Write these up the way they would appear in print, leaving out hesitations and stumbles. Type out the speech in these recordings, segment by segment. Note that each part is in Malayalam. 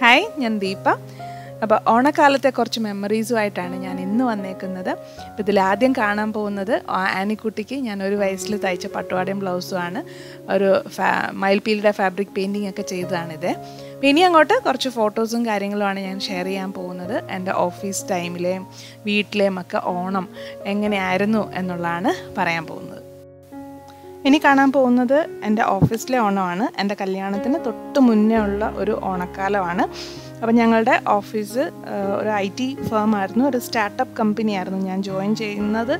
ഹായ്, ഞാൻ ദീപ. അപ്പോൾ ഓണക്കാലത്തെ കുറച്ച് മെമ്മറീസുമായിട്ടാണ് ഞാൻ ഇന്ന് വന്നേക്കുന്നത്. അപ്പോൾ ഇതിലാദ്യം കാണാൻ പോകുന്നത് ആനിക്കുട്ടിക്ക് ഞാൻ 1 വയസ്സിൽ തയ്ച്ച പട്ടുപാവാടയും ബ്ലൗസുമാണ്. ഒരു മയിൽപ്പീലിയുടെ ഫാബ്രിക് പെയിൻറ്റിംഗ് ഒക്കെ ചെയ്തതാണിത്. അപ്പോൾ ഇനി അങ്ങോട്ട് കുറച്ച് ഫോട്ടോസും കാര്യങ്ങളുമാണ് ഞാൻ ഷെയർ ചെയ്യാൻ പോകുന്നത്. എൻ്റെ ഓഫീസ് ടൈമിലെയും വീട്ടിലെയും ഒക്കെ ഓണം എങ്ങനെയായിരുന്നു എന്നുള്ളതാണ് പറയാൻ പോകുന്നത്. ഇനി കാണാൻ പോകുന്നത് എൻ്റെ ഓഫീസിലെ ഓണമാണ്. എൻ്റെ കല്യാണത്തിന് തൊട്ട് മുന്നേ ഉള്ള ഒരു ഓണക്കാലമാണ്. അപ്പം ഞങ്ങളുടെ ഓഫീസ് ഒരു IT ഫേമായിരുന്നു, ഒരു സ്റ്റാർട്ടപ്പ് കമ്പനിയായിരുന്നു. ഞാൻ ജോയിൻ ചെയ്യുന്നത്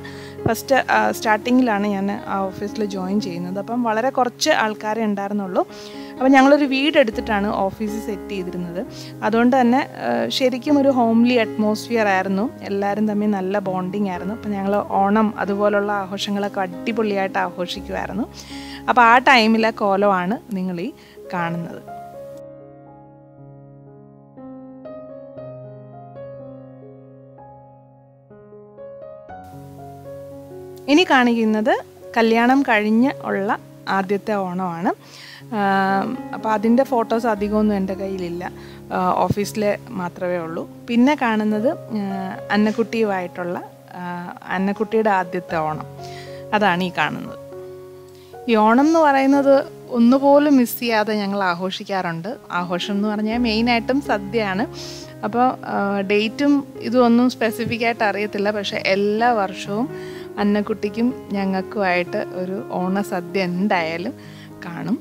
ഫസ്റ്റ് സ്റ്റാർട്ടിങ്ങിലാണ് ഞാൻ ആ ഓഫീസിൽ ജോയിൻ ചെയ്യുന്നത്. അപ്പം വളരെ കുറച്ച് ആൾക്കാരെ ഉണ്ടായിരുന്നുള്ളൂ. അപ്പം ഞങ്ങളൊരു വീടെടുത്തിട്ടാണ് ഓഫീസ് സെറ്റ് ചെയ്തിരുന്നത്. അതുകൊണ്ട് തന്നെ ശരിക്കും ഒരു ഹോംലി അറ്റ്മോസ്ഫിയർ ആയിരുന്നു. എല്ലാവരും തമ്മിൽ നല്ല ബോണ്ടിങ് ആയിരുന്നു. അപ്പം ഞങ്ങൾ ഓണം അതുപോലുള്ള ആഘോഷങ്ങളൊക്കെ അടിപൊളിയായിട്ട് ആഘോഷിക്കുമായിരുന്നു. അപ്പോൾ ആ ടൈമിലെ കോലമാണ് നിങ്ങളീ കാണുന്നത്. ഇനി കാണിക്കുന്നത് കല്യാണം കഴിഞ്ഞ് ഉള്ള ആദ്യത്തെ ഓണമാണ്. അപ്പോൾ അതിൻ്റെ ഫോട്ടോസ് അധികമൊന്നും എൻ്റെ കയ്യിലില്ല, ഓഫീസിൽ മാത്രമേ ഉള്ളൂ. പിന്നെ കാണുന്നത് അന്നക്കുട്ടിയുടെ ആദ്യത്തെ ഓണം, അതാണ് ഈ കാണുന്നത്. ഈ ഓണം എന്ന് പറയുന്നത് ഒന്നുപോലും മിസ് ചെയ്യാതെ ഞങ്ങൾ ആഘോഷിക്കാറുണ്ട്. ആഘോഷം എന്ന് പറഞ്ഞാൽ മെയിനായിട്ടും സദ്യയാണ്. അപ്പോൾ ഡേറ്റും ഇതൊന്നും സ്പെസിഫിക് ആയിട്ട് അറിയത്തില്ല, പക്ഷേ എല്ലാ വർഷവും അന്നക്കുട്ടിക്കും ഞങ്ങൾക്കുമായിട്ട് ഒരു ഓണസദ്യ എന്തായാലും കാണും.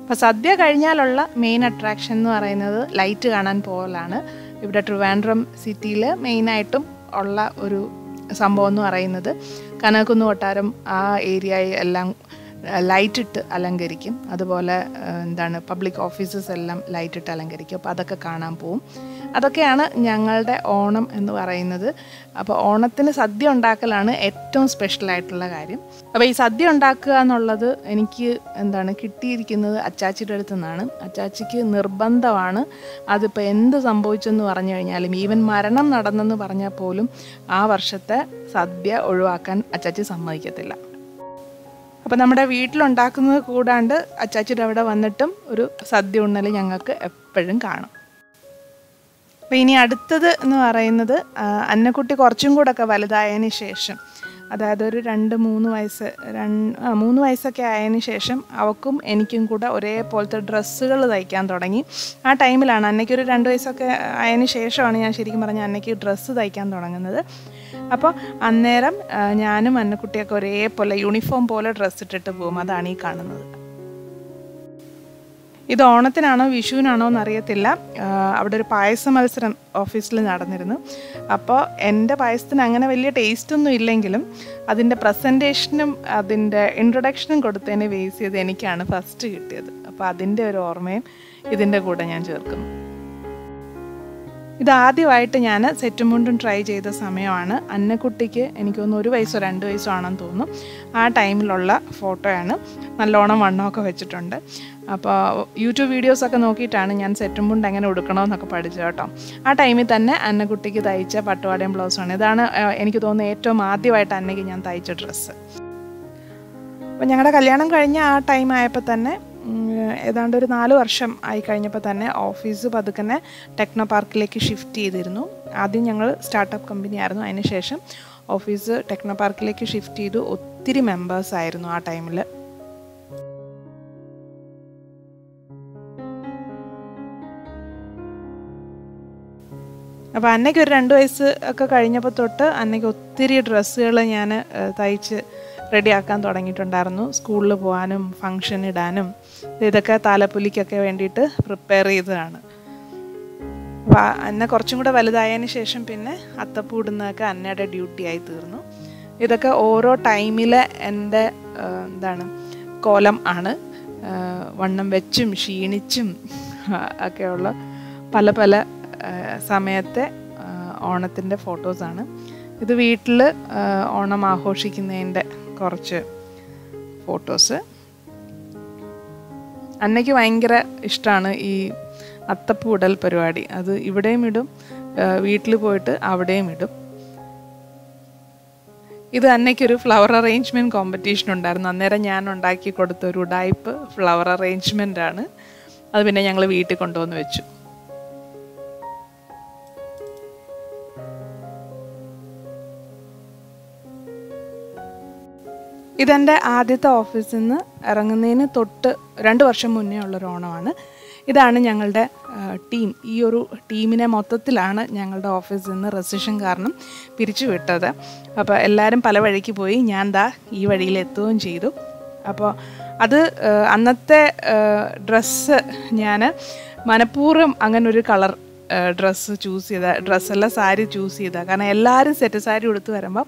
അപ്പോൾ സദ്യ കഴിഞ്ഞാലുള്ള മെയിൻ അട്രാക്ഷൻ എന്ന് പറയുന്നത് ലൈറ്റ് കാണാൻ പോകലാണ്. ഇവിടെ ട്രിവാൻഡ്രം സിറ്റിയിൽ മെയിനായിട്ടും ഉള്ള ഒരു സംഭവം എന്ന് പറയുന്നത് കനകക്കുന്ന് കൊട്ടാരം ആ ഏരിയ എല്ലാം ലൈറ്റ് ഇട്ട് അലങ്കരിക്കും. അതുപോലെ പബ്ലിക് ഓഫീസസ് എല്ലാം ലൈറ്റ് ഇട്ട് അലങ്കരിക്കും. അപ്പോൾ അതൊക്കെ കാണാൻ പോവും. അതൊക്കെയാണ് ഞങ്ങളുടെ ഓണം എന്ന് പറയുന്നത്. അപ്പോൾ ഓണത്തിന് സദ്യ ഉണ്ടാക്കലാണ് ഏറ്റവും സ്പെഷ്യലായിട്ടുള്ള കാര്യം. അപ്പോൾ ഈ സദ്യ ഉണ്ടാക്കുക എന്നുള്ളത് എനിക്ക് കിട്ടിയിരിക്കുന്നത് അച്ചാച്ചിയുടെ അടുത്തു നിന്നാണ്. അച്ചാച്ചിക്ക് നിർബന്ധമാണ്. അതിപ്പോൾ എന്ത് സംഭവിച്ചെന്ന് പറഞ്ഞു കഴിഞ്ഞാലും, ഈവൻ മരണം നടന്നെന്ന് പറഞ്ഞാൽ പോലും ആ വർഷത്തെ സദ്യ ഒഴിവാക്കാൻ അച്ചാച്ചി സമ്മതിക്കത്തില്ല. അപ്പോൾ നമ്മുടെ വീട്ടിലുണ്ടാക്കുന്നത് കൂടാണ്ട് അച്ചാച്ചിയുടെ അവിടെ വന്നിട്ടും ഒരു സദ്യ ഉണ്ണൽ ഞങ്ങൾക്ക് എപ്പോഴും കാണും. അപ്പോൾ ഇനി അടുത്തത് എന്ന് പറയുന്നത് അന്നക്കുട്ടി കുറച്ചും കൂടെ ഒക്കെ വലുതായതിന് ശേഷം, അതായത് ഒരു 3 വയസ്സൊക്കെ ആയതിന് ശേഷം അവൾക്കും എനിക്കും കൂടെ ഒരേപോലത്തെ ഡ്രസ്സുകൾ തയ്ക്കാൻ തുടങ്ങി. ആ ടൈമിലാണ്, അന്നയ്ക്കൊരു 2 വയസ്സൊക്കെ ആയതിന് ശേഷമാണ് ഞാൻ ശരിക്കും പറഞ്ഞാൽ അന്നയ്ക്ക് ഡ്രസ്സ് തയ്ക്കാൻ തുടങ്ങുന്നത്. അപ്പോൾ അന്നേരം ഞാനും അന്നക്കുട്ടിയൊക്കെ ഒരേപോലെ യൂണിഫോം പോലെ ഡ്രസ്സ് ഇട്ടിട്ട് പോകും. അതാണ് ഈ കാണുന്നത്. ഇത് ഓണത്തിനാണോ വിഷുവിനാണോ എന്നറിയത്തില്ല. അവിടെ ഒരു പായസ മത്സരം ഓഫീസിൽ നടന്നിരുന്നു. അപ്പോൾ എൻ്റെ പായസത്തിന് അങ്ങനെ വലിയ ടേസ്റ്റൊന്നും ഇല്ലെങ്കിലും അതിൻ്റെ പ്രസൻറ്റേഷനും അതിൻ്റെ ഇൻട്രൊഡക്ഷനും കൊടുത്തതിനെ ബേസ് ചെയ്ത് എനിക്കാണ് ഫസ്റ്റ് കിട്ടിയത്. അപ്പോൾ അതിൻ്റെ ഒരു ഓർമ്മയും ഇതിൻ്റെ കൂടെ ഞാൻ ചേർക്കുന്നു. ഇതാദ്യമായിട്ട് ഞാൻ സെറ്റും മുണ്ടും ട്രൈ ചെയ്ത സമയമാണ്. അന്നക്കുട്ടിക്ക് എനിക്ക് തോന്നുന്നു 1 വയസ്സോ 2 വയസ്സോ ആണെന്ന് തോന്നുന്നു. ആ ടൈമിലുള്ള ഫോട്ടോയാണ്. നല്ലോണം വണ്ണമൊക്കെ വെച്ചിട്ടുണ്ട്. അപ്പോൾ യൂട്യൂബ് വീഡിയോസൊക്കെ നോക്കിയിട്ടാണ് ഞാൻ സെറ്റും മുണ്ട് എങ്ങനെ ഉടുക്കണമെന്നൊക്കെ പഠിച്ചത് കേട്ടോ. ആ ടൈമിൽ തന്നെ അന്നക്കുട്ടിക്ക് തയ്ച്ച പട്ടുപാവാടയും ബ്ലൗസാണ്. ഇതാണ് എനിക്ക് തോന്നുന്നു ഏറ്റവും ആദ്യമായിട്ട് അന്നയ്ക്ക് ഞാൻ തയ്ച്ച ഡ്രസ്സ്. അപ്പോൾ ഞങ്ങളുടെ കല്യാണം കഴിഞ്ഞ ആ ടൈം ആയപ്പോൾ തന്നെ, ഏതാണ്ട് ഒരു 4 വർഷം ആയി കഴിഞ്ഞപ്പോൾ തന്നെ ഓഫീസ് പതുക്കെ ടെക്നോ പാർക്കിലേക്ക് ഷിഫ്റ്റ് ചെയ്തിരുന്നു. ആദ്യം ഞങ്ങൾ സ്റ്റാർട്ടപ്പ് കമ്പനി ആയിരുന്നു, അതിന് ശേഷം ഓഫീസ് ടെക്നോ പാർക്കിലേക്ക് ഷിഫ്റ്റ് ചെയ്തു. ഒത്തിരി മെമ്പേഴ്സ് ആയിരുന്നു ആ ടൈമിൽ. അപ്പോൾ അന്നയ്ക്ക് ഒരു 2 വയസ്സ് ഒക്കെ കഴിഞ്ഞപ്പോൾ തൊട്ട് അന്നയ്ക്ക് ഒത്തിരി ഡ്രസ്സുകൾ ഞാൻ തയ്ച്ച് റെഡിയാക്കാൻ തുടങ്ങിയിട്ടുണ്ടായിരുന്നു. സ്കൂളിൽ പോകാനും ഫങ്ഷൻ ഇടാനും ഇതൊക്കെ താലപ്പൊലിക്കൊക്കെ വേണ്ടിയിട്ട് പ്രിപ്പയർ ചെയ്തതാണ്. അപ്പോൾ അന്ന കുറച്ചും കൂടെ വലുതായതിന് ശേഷം പിന്നെ അത്തപ്പൂ ഇടുന്നതൊക്കെ അന്നയുടെ ഡ്യൂട്ടി ആയി തീർന്നു. ഇതൊക്കെ ഓരോ ടൈമിലെ എൻ്റെ കോലം ആണ്. വണ്ണം വെച്ചും ക്ഷീണിച്ചും ഒക്കെയുള്ള പല സമയത്തെ ഓണത്തിൻ്റെ ഫോട്ടോസാണ്. ഇത് വീട്ടിൽ ഓണം ആഘോഷിക്കുന്നതിൻ്റെ കുറച്ച് ഫോട്ടോസ്. അന്നയ്ക്ക് ഭയങ്കര ഇഷ്ടമാണ് ഈ അത്തപ്പൂ ഇടൽ പരിപാടി. അത് ഇവിടെയും ഇടും, വീട്ടിൽ പോയിട്ട് അവിടെയും ഇടും. ഇത് അന്നയ്ക്കൊരു ഫ്ലവർ അറേഞ്ച്മെൻറ്റ് കോമ്പറ്റീഷൻ ഉണ്ടായിരുന്നു. അന്നേരം ഞാൻ ഉണ്ടാക്കി കൊടുത്ത ഒരു ഉഡായിപ്പ് ഫ്ലവർ അറേഞ്ച്മെൻ്റ് ആണ്. അത് പിന്നെ ഞങ്ങൾ വീട്ടിൽ കൊണ്ടുവന്ന് വെച്ചു. ഇതെൻ്റെ ആദ്യത്തെ ഓഫീസിൽ നിന്ന് ഇറങ്ങുന്നതിന് തൊട്ട് 2 വർഷം മുന്നേ ഉള്ളൊരു ഓണമാണ്. ഇതാണ് ഞങ്ങളുടെ ടീം. ഈ ഒരു ടീമിനെ മൊത്തത്തിലാണ് ഞങ്ങളുടെ ഓഫീസിൽ നിന്ന് റെസിഷൻ കാരണം പിരിച്ചു വിട്ടത്. അപ്പോൾ എല്ലാവരും പല വഴിക്ക് പോയി. ഞാൻ ഈ വഴിയിൽ എത്തുകയും ചെയ്തു. അപ്പോൾ അത് അന്നത്തെ ഡ്രസ്സ് ഞാൻ മനഃപൂർവ്വം അങ്ങനൊരു കളർ ഡ്രസ്സ് ചൂസ് ചെയ്ത, ഡ്രസ്സല്ല സാരി ചൂസ് ചെയ്ത. കാരണം എല്ലാവരും സെറ്റ് സാരി ഉടുത്ത് വരുമ്പോൾ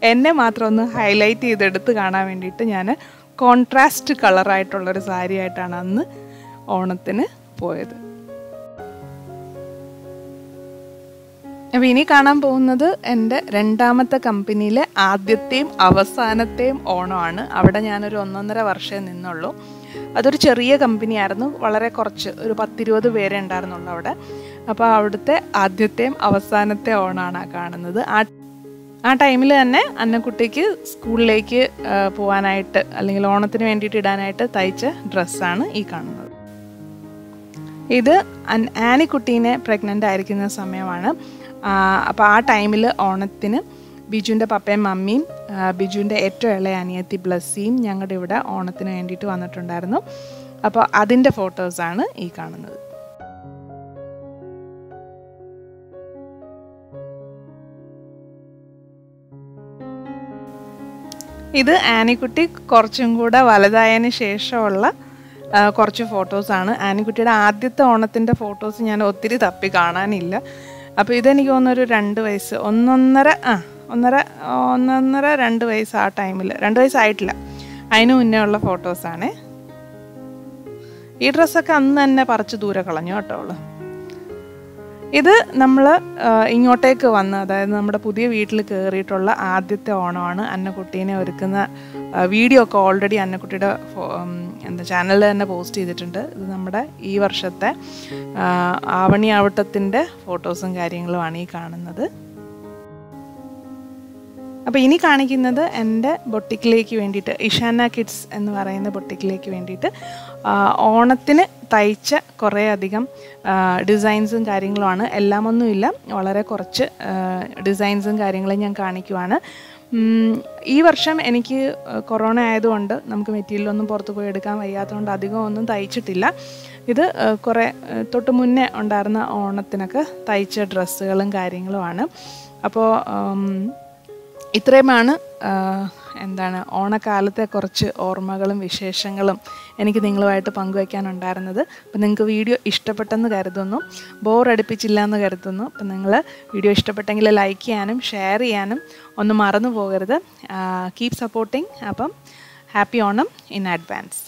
എന്നെ മാത്രം ഒന്ന് ഹൈലൈറ്റ് ചെയ്തെടുത്ത് കാണാൻ വേണ്ടിയിട്ട് ഞാൻ കോൺട്രാസ്റ്റ് കളറായിട്ടുള്ളൊരു സാരി ആയിട്ടാണ് അന്ന് ഓണത്തിന് പോയത്. അപ്പോൾ ഇനി കാണാൻ പോകുന്നത് എൻ്റെ 2ാമത്തെ കമ്പനിയിലെ ആദ്യത്തെയും അവസാനത്തെയും ഓണമാണ്. അവിടെ ഞാനൊരു 1.5 വർഷമേ നിന്നുള്ളൂ. അതൊരു ചെറിയ കമ്പനിയായിരുന്നു. വളരെ കുറച്ച്, ഒരു 10-20 പേരെ ഉണ്ടായിരുന്നുള്ളൂ അവിടെ. അപ്പോൾ അവിടുത്തെ ആദ്യത്തെയും അവസാനത്തെ ഓണമാണ് കാണുന്നത്. ആ ടൈമിൽ തന്നെ അന്നക്കുട്ടിക്ക് സ്കൂളിലേക്ക് പോകാനായിട്ട് അല്ലെങ്കിൽ ഓണത്തിന് വേണ്ടിയിട്ട് ഇടാനായിട്ട് തയ്ച്ച ഡ്രസ്സാണ് ഈ കാണുന്നത്. ഇത് ആനിക്കുട്ടീനെ പ്രഗ്നൻ്റ് ആയിരിക്കുന്ന സമയമാണ്. അപ്പോൾ ആ ടൈമിൽ ഓണത്തിന് ബിജുവിൻ്റെ പപ്പയും മമ്മിയും ബിജുവിൻ്റെ ഏറ്റവും ഇളയ അനിയത്തി ബ്ലസ്സിയും ഞങ്ങളുടെ ഇവിടെ ഓണത്തിന് വേണ്ടിയിട്ട് വന്നിട്ടുണ്ടായിരുന്നു. അപ്പോൾ അതിൻ്റെ ഫോട്ടോസാണ് ഈ കാണുന്നത്. ഇത് ആനിക്കുട്ടി കുറച്ചും കൂടെ വലുതായതിന് ശേഷമുള്ള കുറച്ച് ഫോട്ടോസാണ്. ആനിക്കുട്ടിയുടെ ആദ്യത്തെ ഓണത്തിൻ്റെ ഫോട്ടോസ് ഞാൻ ഒത്തിരി തപ്പി കാണാനില്ല. അപ്പോൾ ഇതെനിക്ക് തോന്നുന്നൊരു 2 വയസ്സ്, 2 വയസ്സ് ആ ടൈമിൽ, 2 വയസ്സായിട്ടില്ല, അതിന് മുന്നേ ഉള്ള ഫോട്ടോസാണ്. ഈ ഡ്രസ്സൊക്കെ അന്ന് തന്നെ പറിച്ച് ദൂരെ കളഞ്ഞു കേട്ടോ അവള്. ഇത് നമ്മൾ ഇങ്ങോട്ടേക്ക് വന്ന്, അതായത് നമ്മുടെ പുതിയ വീട്ടിൽ കയറിയിട്ടുള്ള ആദ്യത്തെ ഓണമാണ്. അന്നക്കുട്ടീനെ ഒരുക്കുന്ന വീഡിയോ ഒക്കെ ഓൾറെഡി അന്നക്കുട്ടിയുടെ ചാനലിൽ തന്നെ പോസ്റ്റ് ചെയ്തിട്ടുണ്ട്. ഇത് നമ്മുടെ ഈ വർഷത്തെ ആവണി ആവട്ടത്തിൻ്റെ ഫോട്ടോസും കാര്യങ്ങളുമാണ് ഈ കാണുന്നത്. അപ്പോൾ ഇനി കാണിക്കുന്നത് എൻ്റെ ബൊട്ടിക്കിലേക്ക് വേണ്ടിയിട്ട്, ഇഷാന കിഡ്സ് എന്ന് പറയുന്ന ബൊട്ടിക്കിലേക്ക് വേണ്ടിയിട്ട് ഓണത്തിന് തയ്ച്ച കുറേ അധികം ഡിസൈൻസും കാര്യങ്ങളുമാണ്. എല്ലാമൊന്നുമില്ല, വളരെ കുറച്ച് ഡിസൈൻസും കാര്യങ്ങളും ഞാൻ കാണിക്കുവാണ്. ഈ വർഷം എനിക്ക് കൊറോണ ആയതുകൊണ്ട് നമുക്ക് മെറ്റീരിയലൊന്നും പുറത്ത് പോയി എടുക്കാൻ വയ്യാത്തതുകൊണ്ട് അധികം ഒന്നും തയ്ച്ചിട്ടില്ല. ഇത് കുറേ തൊട്ട് മുന്നേ ഉണ്ടായിരുന്ന ഓണത്തിനൊക്കെ തയ്ച്ച ഡ്രസ്സുകളും കാര്യങ്ങളുമാണ്. അപ്പോൾ ഇത്രയുമാണ് ഓണക്കാലത്തെ കുറച്ച് ഓർമ്മകളും വിശേഷങ്ങളും എനിക്ക് നിങ്ങളുമായിട്ട് പങ്കുവയ്ക്കാനുണ്ടായിരുന്നത്. അപ്പം നിങ്ങൾക്ക് വീഡിയോ ഇഷ്ടപ്പെട്ടെന്ന് കരുതുന്നു, ബോറടിപ്പിച്ചില്ല എന്ന് കരുതുന്നു. അപ്പം നിങ്ങൾ വീഡിയോ ഇഷ്ടപ്പെട്ടെങ്കിൽ ലൈക്ക് ചെയ്യാനും ഷെയർ ചെയ്യാനും ഒന്നും മറന്നു പോകരുത്. Keep supporting. അപ്പം ഹാപ്പി ഓണം ഇൻ അഡ്വാൻസ്.